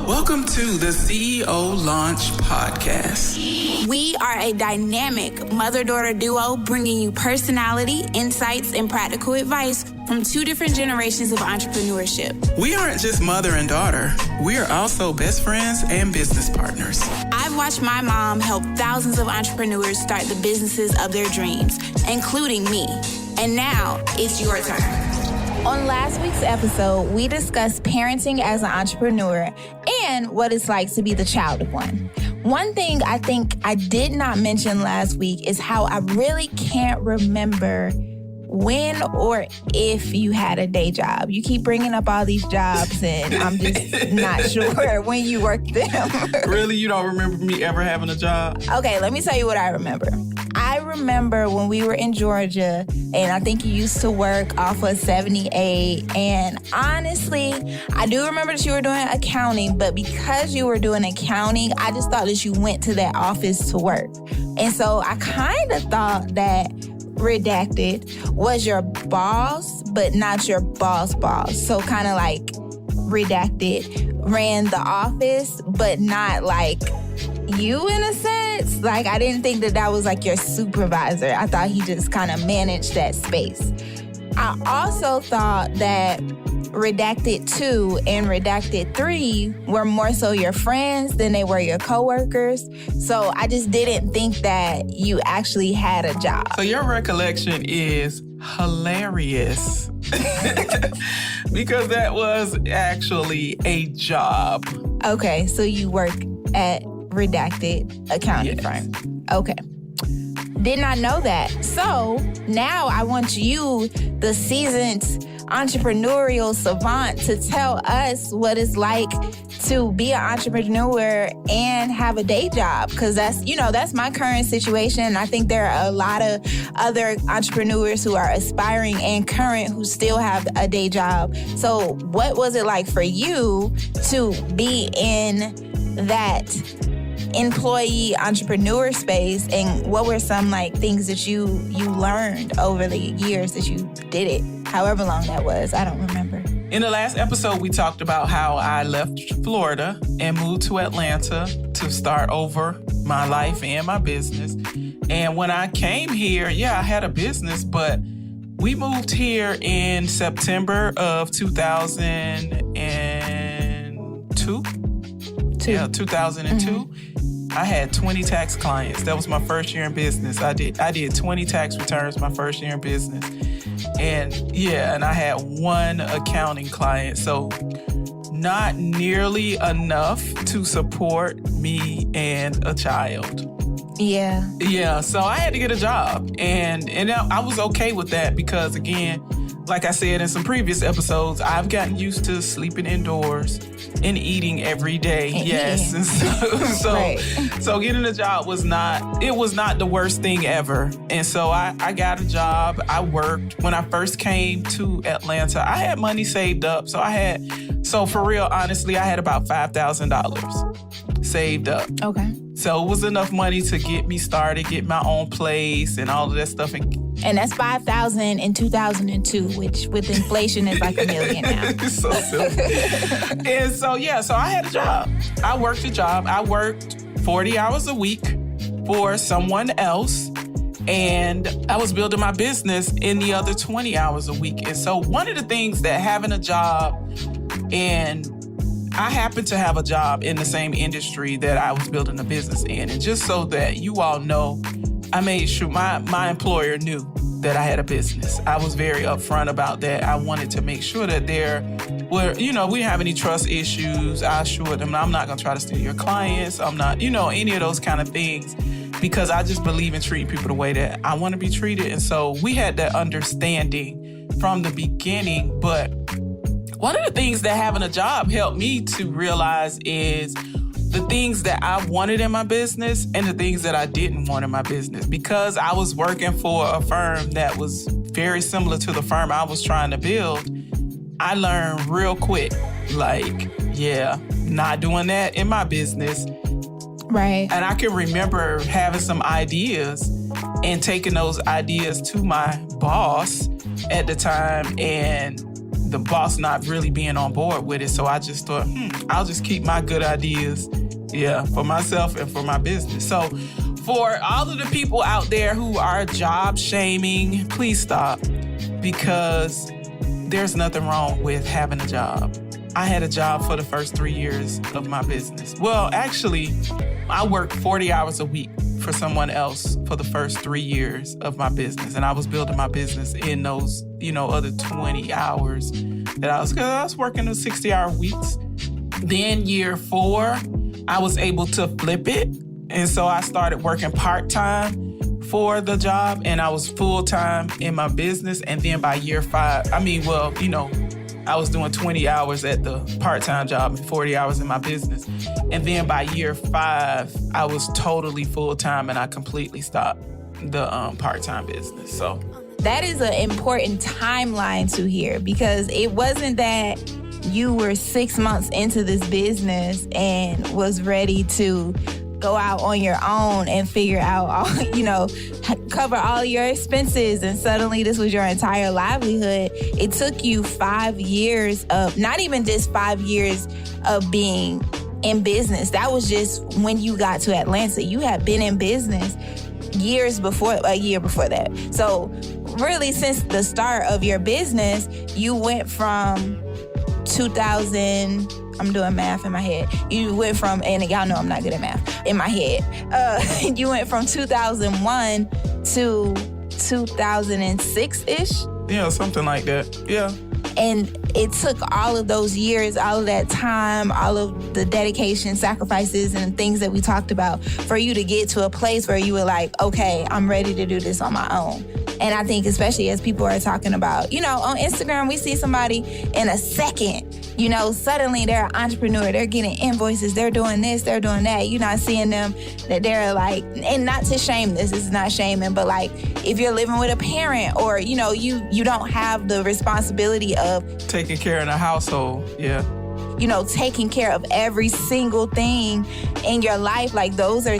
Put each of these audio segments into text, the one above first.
Welcome to the CEO Launch Podcast. We are a dynamic mother-daughter duo bringing you personality, insights, and practical advice from two different generations of entrepreneurship. We aren't just mother and daughter. We are also best friends and business partners. I've watched my mom help thousands of entrepreneurs start the businesses of their dreams, including me. And now it's your turn. On last week's episode, we discussed parenting as an entrepreneur and what it's like to be the child of one. One thing I think I did not mention last week is how I really can't remember when or if you had a day job. You keep bringing up all these jobs and I'm just not sure when you worked them. Really? You don't remember me ever having a job? Okay, let me tell you what I remember. I remember when we were in Georgia, and I think you used to work off of 78. And honestly, I do remember that you were doing accounting, but because you were doing accounting, I just thought that you went to that office to work. And so I kind of thought that Redacted was your boss, but not your boss. So kind of like Redacted ran the office, but not like you in a sense. Like, I didn't think that was like your supervisor. I thought he just kind of managed that space. I also thought that Redacted 2 and Redacted 3 were more so your friends than they were your coworkers. So I just didn't think that you actually had a job. So your recollection is hilarious. Because that was actually a job. Okay, so you work at Redacted accounting firm. Okay. Did not know that. So now I want you, the seasoned entrepreneurial savant, to tell us what it's like to be an entrepreneur and have a day job. Because that's my current situation. I think there are a lot of other entrepreneurs who are aspiring and current who still have a day job. So what was it like for you to be in that employee entrepreneur space, and what were some things that you learned over the years that you did it, however long that was? I don't remember. In the last episode, we talked about how I left Florida and moved to Atlanta to start over my life and my business. And when I came here, I had a business, but we moved here in September of 2002. 2002. Mm-hmm. I had 20 tax clients. That was my first year in business. I did 20 tax returns my first year in business. And I had one accounting client. So not nearly enough to support me and a child. Yeah, so I had to get a job. And I was okay with that because, again, like I said in some previous episodes, I've gotten used to sleeping indoors and eating every day. Yes. And so getting a job was not the worst thing ever. And so I got a job. I worked. When I first came to Atlanta, I had money saved up. So for real, honestly, I had about $5,000 saved up. Okay. So it was enough money to get me started, get my own place and all of that stuff. And that's $5,000 in 2002, which with inflation is like $1 million now. It's so silly. And so I had a job. I worked a job. I worked 40 hours a week for someone else. And I was building my business in the other 20 hours a week. And so one of the things that having a job, and I happened to have a job in the same industry that I was building a business in. And just so that you all know, I made sure my employer knew that I had a business. I was very upfront about that. I wanted to make sure that there were, we didn't have any trust issues. I assured them I'm not going to try to steal your clients. I'm not, any of those kind of things, because I just believe in treating people the way that I want to be treated. And so we had that understanding from the beginning. But one of the things that having a job helped me to realize is the things that I wanted in my business and the things that I didn't want in my business. Because I was working for a firm that was very similar to the firm I was trying to build, I learned real quick, not doing that in my business. Right. And I can remember having some ideas and taking those ideas to my boss at the time and the boss not really being on board with it. So I just thought, I'll just keep my good ideas, for myself and for my business. So for all of the people out there who are job shaming, please stop, because there's nothing wrong with having a job. I had a job for the first 3 years of my business. Well, actually, I worked 40 hours a week for someone else for the first 3 years of my business. And I was building my business in those, other 20 hours that I was working those 60-hour weeks. Then year 4, I was able to flip it. And so I started working part-time for the job, and I was full-time in my business. And then by year 5, I was doing 20 hours at the part-time job and 40 hours in my business. And then by year 5, I was totally full-time, and I completely stopped the part-time business. So that is an important timeline to hear, because it wasn't that you were 6 months into this business and was ready to go out on your own and figure out all, cover all your expenses, and suddenly this was your entire livelihood. It took you 5 years of, not even just 5 years of being in business. That was just when you got to Atlanta. You had been in business a year before that. So really, since the start of your business, you went from 2000, I'm doing math in my head. You went from, and y'all know I'm not good at math, in my head. You went from 2001 to 2006-ish? Yeah, something like that. Yeah. And it took all of those years, all of that time, all of the dedication, sacrifices, and things that we talked about for you to get to a place where you were like, okay, I'm ready to do this on my own. And I think especially as people are talking about, on Instagram, we see somebody in a second, suddenly they're an entrepreneur, they're getting invoices, they're doing this, they're doing that. You're not seeing them that they're like, and not to shame this is not shaming, but like if you're living with a parent or, you don't have the responsibility of taking care of the household. Yeah. Taking care of every single thing in your life. Like those are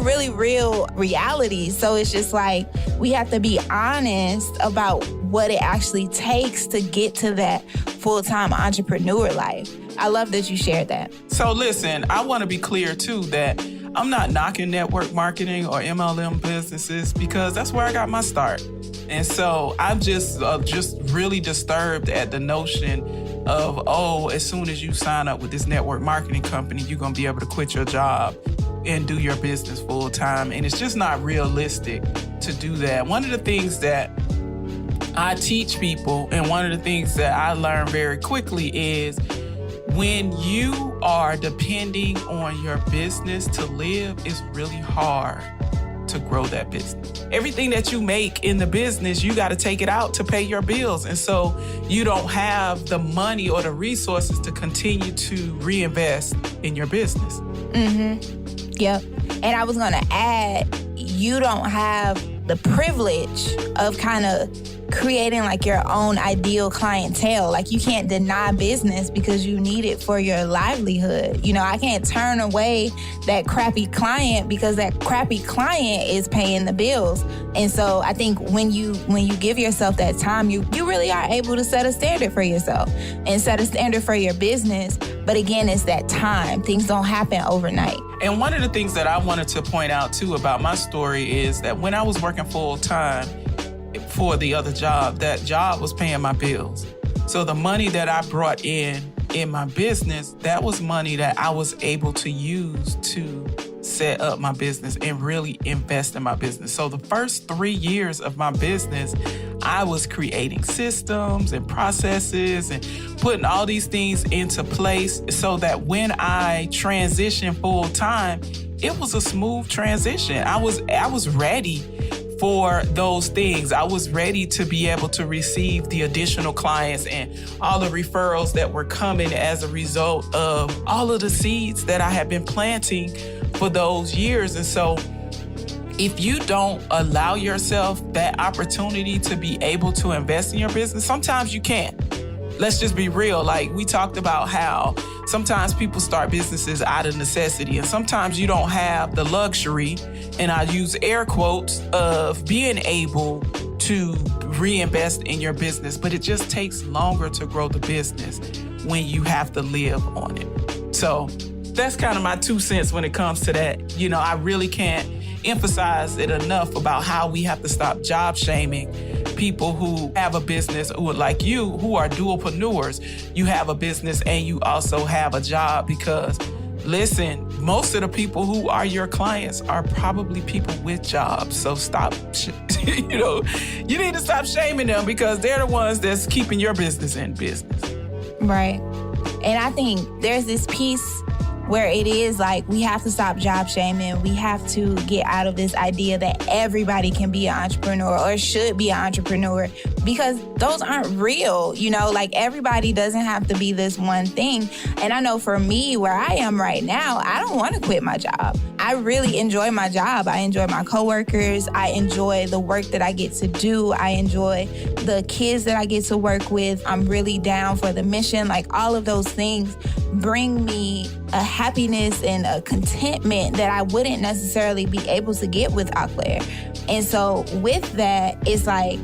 really real realities. So it's just like, we have to be honest about what it actually takes to get to that full-time entrepreneur life. I love that you shared that. So listen, I want to be clear too that I'm not knocking network marketing or MLM businesses, because that's where I got my start. And so I'm just really disturbed at the notion of, as soon as you sign up with this network marketing company, you're going to be able to quit your job and do your business full time. And it's just not realistic to do that. One of the things that I teach people, and one of the things that I learned very quickly, is when you are depending on your business to live, it's really hard to grow that business. Everything that you make in the business, you got to take it out to pay your bills. And so you don't have the money or the resources to continue to reinvest in your business. Mm-hmm. Yep. And I was going to add, you don't have the privilege of kind of creating like your own ideal clientele. Like you can't deny business because you need it for your livelihood. I can't turn away that crappy client because that crappy client is paying the bills. And so I think when you give yourself that time, you really are able to set a standard for yourself and set a standard for your business. But again, it's that time. Things don't happen overnight. And one of the things that I wanted to point out too about my story is that when I was working full time for the other job, that job was paying my bills. So the money that I brought in my business, that was money that I was able to use to set up my business and really invest in my business. So the first 3 years of my business, I was creating systems and processes and putting all these things into place so that when I transitioned full time, it was a smooth transition. I was ready for those things. I was ready to be able to receive the additional clients and all the referrals that were coming as a result of all of the seeds that I had been planting for those years. And so if you don't allow yourself that opportunity to be able to invest in your business, sometimes you can't. Let's just be real. Like we talked about how sometimes people start businesses out of necessity, and sometimes you don't have the luxury, and I use air quotes, of being able to reinvest in your business, but it just takes longer to grow the business when you have to live on it. So that's kind of my 2 cents when it comes to that. You know, I really can't emphasize it enough about how we have to stop job shaming people who have a business, who are like you, who are dualpreneurs. You have a business and you also have a job, because listen, most of the people who are your clients are probably people with jobs. So stop, you know, you need to stop shaming them, because they're the ones that's keeping your business in business. Right. And I think there's this piece where it is like we have to stop job shaming. We have to get out of this idea that everybody can be an entrepreneur or should be an entrepreneur, because those aren't real. You know, like everybody doesn't have to be this one thing. And I know for me, where I am right now, I don't want to quit my job. I really enjoy my job. I enjoy my coworkers. I enjoy the work that I get to do. I enjoy the kids that I get to work with. I'm really down for the mission. Like all of those things bring me a happiness and a contentment that I wouldn't necessarily be able to get with Auclair. And so with that, it's like,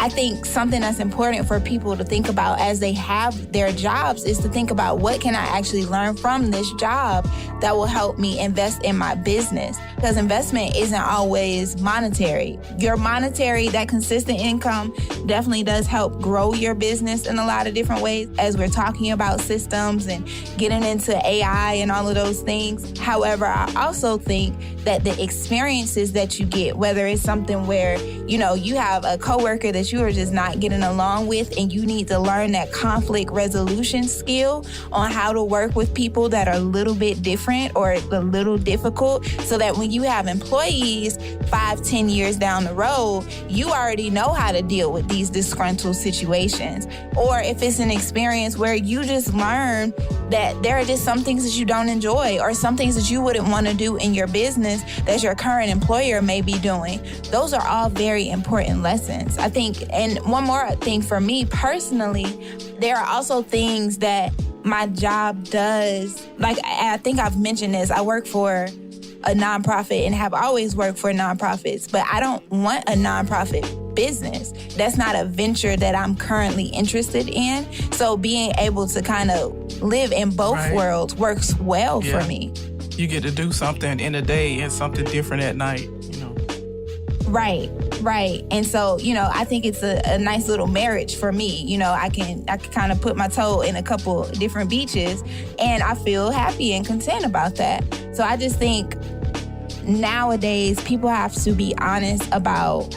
I think something that's important for people to think about as they have their jobs is to think about, what can I actually learn from this job that will help me invest in my business? Because investment isn't always monetary. Your monetary, that consistent income definitely does help grow your business in a lot of different ways, as we're talking about systems and getting into AI and all of those things. However, I also think that the experiences that you get, whether it's something where, you know, you have a coworker that you are just not getting along with and you need to learn that conflict resolution skill on how to work with people that are a little bit different or a little difficult, so that when you have employees 5-10 years down the road, you already know how to deal with these disgruntled situations. Or if it's an experience where you just learn that there are just some things that you don't enjoy, or some things that you wouldn't want to do in your business that your current employer may be doing. Those are all very important lessons, I think. And one more thing for me personally, there are also things that my job does. Like, I think I've mentioned this, I work for a nonprofit and have always worked for nonprofits, but I don't want a nonprofit business. That's not a venture that I'm currently interested in. So being able to kind of live in both worlds works well for me. You get to do something in the day and something different at night, you know. Right. And so, you know, I think it's a nice little marriage for me. You know, I can kind of put my toe in a couple different beaches and I feel happy and content about that. So I just think nowadays people have to be honest about,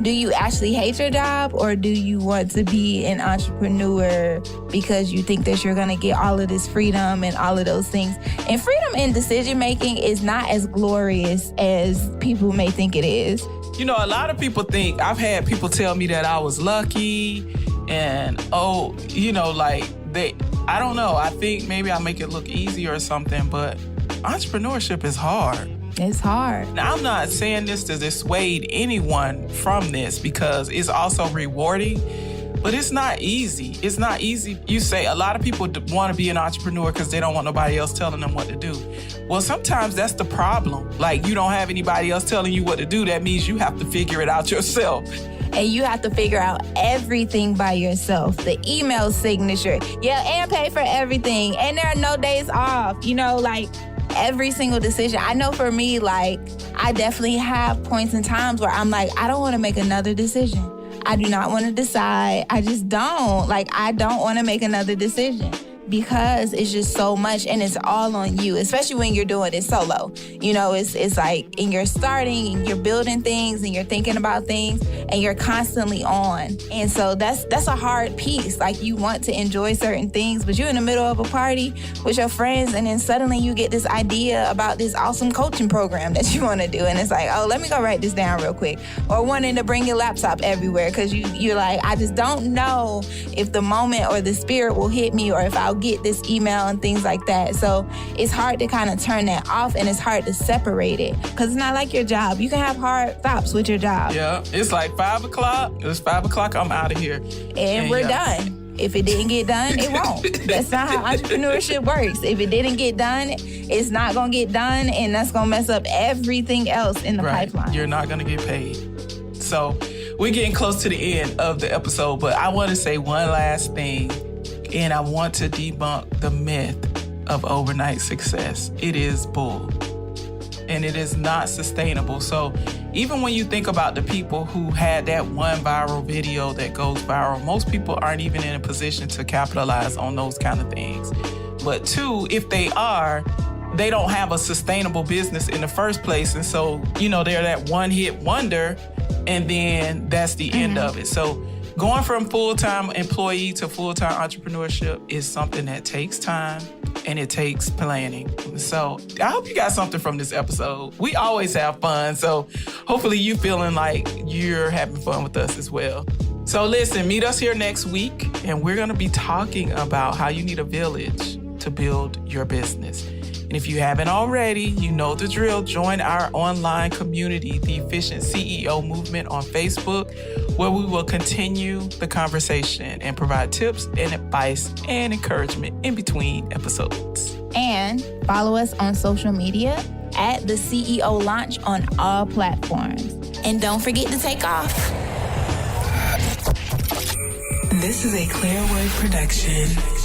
do you actually hate your job, or do you want to be an entrepreneur because you think that you're going to get all of this freedom and all of those things? And freedom in decision making is not as glorious as people may think it is. You know, a lot of people think, I've had people tell me that I was lucky and, you know, like I don't know. I think maybe I make it look easy or something, but entrepreneurship is hard. It's hard. Now, I'm not saying this to dissuade anyone from this, because it's also rewarding, but it's not easy. It's not easy. You say a lot of people want to be an entrepreneur because they don't want nobody else telling them what to do. Well, sometimes that's the problem. Like, you don't have anybody else telling you what to do. That means you have to figure it out yourself. And you have to figure out everything by yourself. The email signature. Yeah, and pay for everything. And there are no days off. You know, like, every single decision. I know for me, like, I definitely have points and times where I'm like, I don't want to make another decision. I do not want to decide. I just don't. Like, I don't want to make another decision, because it's just so much and it's all on you, especially when you're doing it solo. You know, it's like, and you're starting and you're building things and you're thinking about things and you're constantly on. And so that's a hard piece. Like, you want to enjoy certain things, but you're in the middle of a party with your friends and then suddenly you get this idea about this awesome coaching program that you want to do. And it's like, oh, let me go write this down real quick. Or wanting to bring your laptop everywhere because you're like, I just don't know if the moment or the spirit will hit me, or if I'll get this email and things like that. So it's hard to kind of turn that off, and it's hard to separate it, because it's not like your job. You can have hard stops with your job. Yeah, it's like 5 o'clock. It's 5 o'clock, I'm out of here. And we're done. If it didn't get done, it won't. That's not how entrepreneurship works. If it didn't get done, it's not going to get done, and that's going to mess up everything else in the pipeline. You're not going to get paid. So we're getting close to the end of the episode, but I want to say one last thing, and I want to debunk the myth of overnight success. It is bull, and it is not sustainable. So even when you think about the people who had that one viral video that goes viral, most people aren't even in a position to capitalize on those kind of things. But two, if they are, they don't have a sustainable business in the first place. And so, they're that one-hit wonder, and then that's the end of it. So going from full-time employee to full-time entrepreneurship is something that takes time and it takes planning. So I hope you got something from this episode. We always have fun, so hopefully you feeling like you're having fun with us as well. So listen, meet us here next week, and we're going to be talking about how you need a village to build your business. And if you haven't already, you know the drill. Join our online community, the Efficient CEO Movement on Facebook, where we will continue the conversation and provide tips and advice and encouragement in between episodes. And follow us on social media at the CEO Launch on all platforms. And don't forget to take off. This is a Clearwood production.